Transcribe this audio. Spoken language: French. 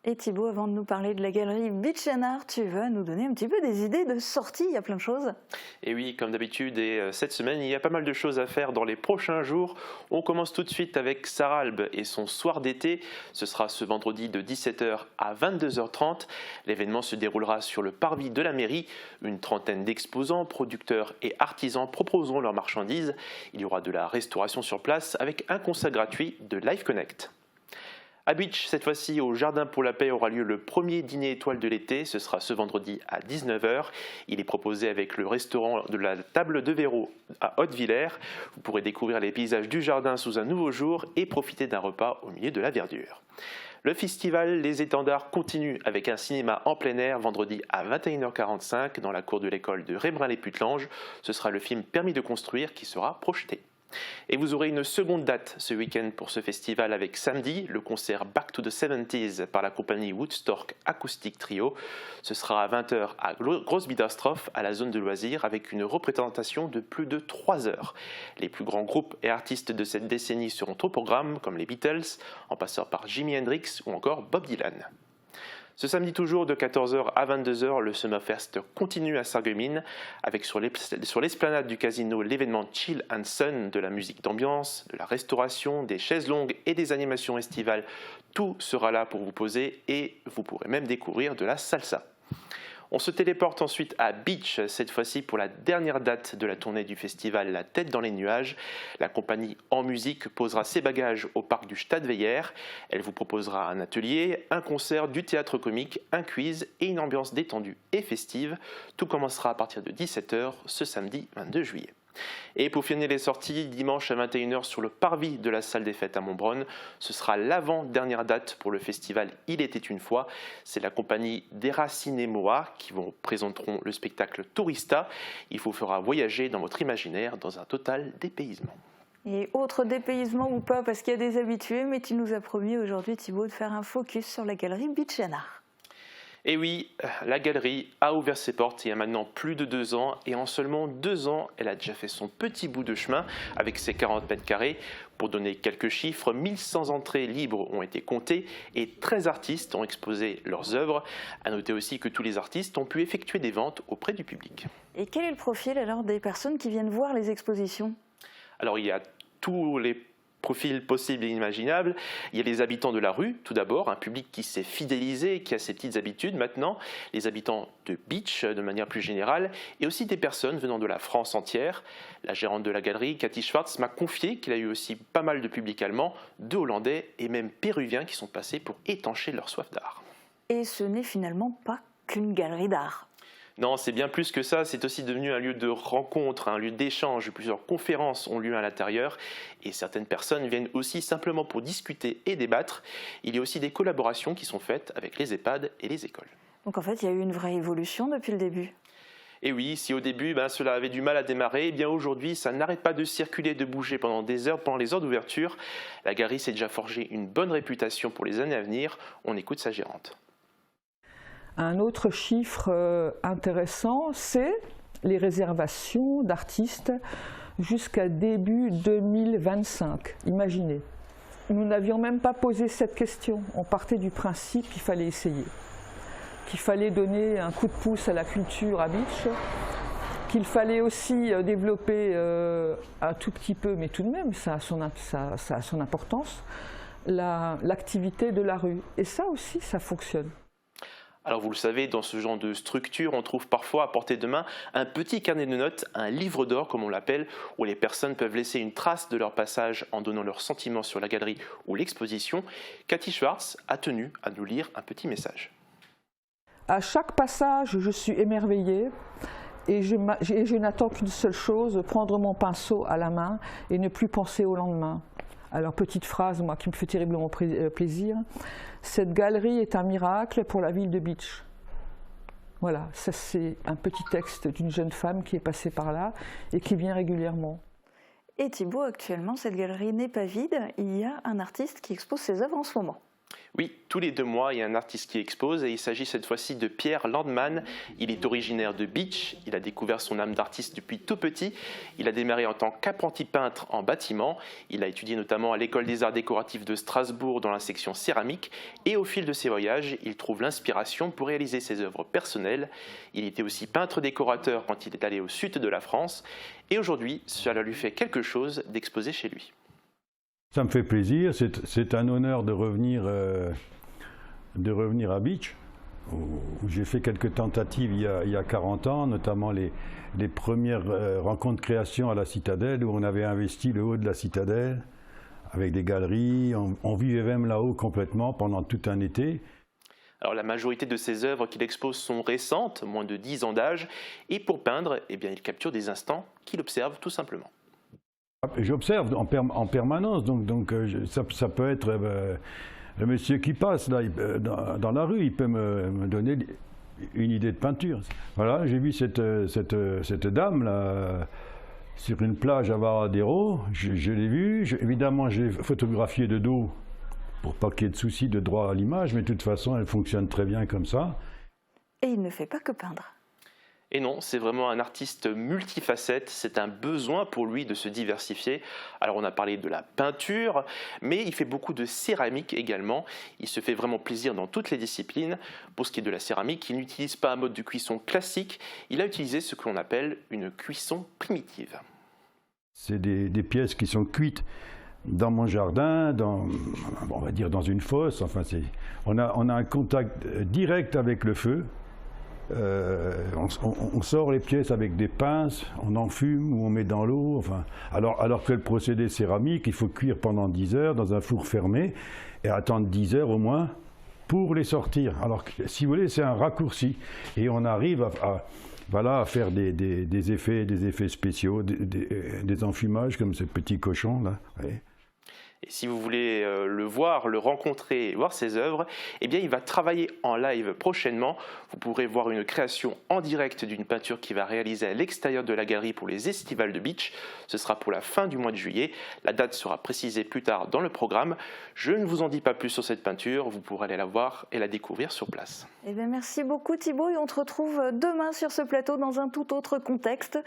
Et Thibaut, avant de nous parler de la galerie Beach & Art, tu vas nous donner un petit peu des idées de sortie, il y a plein de choses. Et oui, comme d'habitude, et cette semaine, il y a pas mal de choses à faire dans les prochains jours. On commence tout de suite avec Saralbe et son soir d'été. Ce sera ce vendredi de 17h à 22h30. L'événement se déroulera sur le parvis de la mairie. Une trentaine d'exposants, producteurs et artisans proposeront leurs marchandises. Il y aura de la restauration sur place avec un concert gratuit de Live Connect. À Beach, cette fois-ci, au Jardin pour la Paix aura lieu le premier dîner étoile de l'été. Ce sera ce vendredi à 19h. Il est proposé avec le restaurant de la Table de Véro à Haute-Villers. Vous pourrez découvrir les paysages du jardin sous un nouveau jour et profiter d'un repas au milieu de la verdure. Le festival Les Étendards continue avec un cinéma en plein air vendredi à 21h45 dans la cour de l'école de Rébrun-les-Putelanges. Ce sera le film Permis de construire qui sera projeté. Et vous aurez une seconde date ce week-end pour ce festival avec samedi, le concert Back to the 70s par la compagnie Woodstock Acoustic Trio. Ce sera à 20h à Großbiedersdorf à la zone de loisirs avec une représentation de plus de 3 heures. Les plus grands groupes et artistes de cette décennie seront au programme comme les Beatles, en passant par Jimi Hendrix ou encore Bob Dylan. Ce samedi toujours, de 14h à 22h, le Summerfest continue à Sarreguemines avec sur l'esplanade du casino l'événement Chill and Sun, de la musique d'ambiance, de la restauration, des chaises longues et des animations estivales. Tout sera là pour vous poser et vous pourrez même découvrir de la salsa. On se téléporte ensuite à Beach, cette fois-ci pour la dernière date de la tournée du festival La Tête dans les nuages. La compagnie En Musique posera ses bagages au parc du Stadtweiher. Elle vous proposera un atelier, un concert, du théâtre comique, un quiz et une ambiance détendue et festive. Tout commencera à partir de 17h ce samedi 22 juillet. Et pour finir les sorties, dimanche à 21h sur le parvis de la salle des fêtes à Montbronn, ce sera l'avant-dernière date pour le festival Il était une fois. C'est la compagnie Deracinemoa qui vous présenteront le spectacle Tourista. Il vous fera voyager dans votre imaginaire dans un total dépaysement. Et autre dépaysement ou pas, parce qu'il y a des habitués, mais tu nous as promis aujourd'hui, Thibaut, de faire un focus sur la galerie Beach & Art. Et oui, la galerie a ouvert ses portes il y a maintenant plus de 2 ans et en seulement 2 ans, elle a déjà fait son petit bout de chemin avec ses 40 mètres carrés. Pour donner quelques chiffres, 1100 entrées libres ont été comptées et 13 artistes ont exposé leurs œuvres. À noter aussi que tous les artistes ont pu effectuer des ventes auprès du public. Et quel est le profil alors des personnes qui viennent voir les expositions ? Alors il y a tous les profils possibles et imaginables. Il y a les habitants de la rue, tout d'abord, un public qui s'est fidélisé, qui a ses petites habitudes maintenant, les habitants de Beach de manière plus générale, et aussi des personnes venant de la France entière. La gérante de la galerie, Cathy Schwartz, m'a confié qu'il a eu aussi pas mal de publics allemands, de Hollandais et même péruviens qui sont passés pour étancher leur soif d'art. Et ce n'est finalement pas qu'une galerie d'art. Non, c'est bien plus que ça, c'est aussi devenu un lieu de rencontre, un lieu d'échange. Plusieurs conférences ont lieu à l'intérieur et certaines personnes viennent aussi simplement pour discuter et débattre. Il y a aussi des collaborations qui sont faites avec les EHPAD et les écoles. Donc en fait, il y a eu une vraie évolution depuis le début. Et oui, si au début cela avait du mal à démarrer, eh bien aujourd'hui ça n'arrête pas de circuler, de bouger pendant des heures, pendant les heures d'ouverture. La galerie s'est déjà forgée une bonne réputation pour les années à venir. On écoute sa gérante. Un autre chiffre intéressant, c'est les réservations d'artistes jusqu'à début 2025. Imaginez. Nous n'avions même pas posé cette question. On partait du principe qu'il fallait essayer, qu'il fallait donner un coup de pouce à la culture à Beach, qu'il fallait aussi développer un tout petit peu, mais tout de même, ça a son importance, l'activité de la rue. Et ça aussi, ça fonctionne. Alors vous le savez, dans ce genre de structure, on trouve parfois à portée de main un petit carnet de notes, un livre d'or comme on l'appelle, où les personnes peuvent laisser une trace de leur passage en donnant leurs sentiments sur la galerie ou l'exposition. Cathy Schwartz a tenu à nous lire un petit message. À chaque passage, je suis émerveillée et je n'attends qu'une seule chose, prendre mon pinceau à la main et ne plus penser au lendemain. Alors, petite phrase, moi, qui me fait terriblement plaisir. Cette galerie est un miracle pour la ville de Beach. Voilà, ça c'est un petit texte d'une jeune femme qui est passée par là et qui vient régulièrement. Et Thibaut, actuellement, cette galerie n'est pas vide. Il y a un artiste qui expose ses œuvres en ce moment. Oui, tous les 2 mois, il y a un artiste qui expose et il s'agit cette fois-ci de Pierre Landman. Il est originaire de Bitche, il a découvert son âme d'artiste depuis tout petit. Il a démarré en tant qu'apprenti peintre en bâtiment. Il a étudié notamment à l'École des Arts Décoratifs de Strasbourg dans la section céramique. Et au fil de ses voyages, il trouve l'inspiration pour réaliser ses œuvres personnelles. Il était aussi peintre-décorateur quand il est allé au sud de la France. Et aujourd'hui, cela lui fait quelque chose d'exposer chez lui. Ça me fait plaisir, c'est un honneur de revenir à Bitche, où j'ai fait quelques tentatives il y a 40 ans, notamment les premières rencontres création à la Citadelle, où on avait investi le haut de la Citadelle, avec des galeries, on vivait même là-haut complètement pendant tout un été. Alors la majorité de ses œuvres qu'il expose sont récentes, moins de 10 ans d'âge, et pour peindre, eh bien, il capture des instants qu'il observe tout simplement. J'observe en permanence, donc ça peut être le monsieur qui passe là, dans la rue, il peut me donner une idée de peinture. Voilà, j'ai vu cette dame là sur une plage à Varadero, je l'ai vue, évidemment j'ai photographié de dos pour pas qu'il y ait de soucis de droit à l'image, mais de toute façon elle fonctionne très bien comme ça. Et il ne fait pas que peindre. Et non, c'est vraiment un artiste multifacette, c'est un besoin pour lui de se diversifier. Alors on a parlé de la peinture, mais il fait beaucoup de céramique également. Il se fait vraiment plaisir dans toutes les disciplines. Pour ce qui est de la céramique, il n'utilise pas un mode de cuisson classique, il a utilisé ce que l'on appelle une cuisson primitive. C'est des pièces qui sont cuites dans mon jardin, on va dire dans une fosse. Enfin, on a un contact direct avec le feu. On sort les pièces avec des pinces, on enfume ou on met dans l'eau. Enfin, alors que le procédé céramique, il faut cuire pendant 10 heures dans un four fermé et attendre 10 heures au moins pour les sortir. Alors que, si vous voulez, c'est un raccourci et on arrive à faire des effets spéciaux, des enfumages comme ce petit cochon là. Ouais. Et si vous voulez le voir, le rencontrer, voir ses œuvres, eh bien il va travailler en live prochainement. Vous pourrez voir une création en direct d'une peinture qu'il va réaliser à l'extérieur de la galerie pour les estivales de Bitche. Ce sera pour la fin du mois de juillet. La date sera précisée plus tard dans le programme. Je ne vous en dis pas plus sur cette peinture, vous pourrez aller la voir et la découvrir sur place. Eh bien, merci beaucoup Thibaut et on te retrouve demain sur ce plateau dans un tout autre contexte.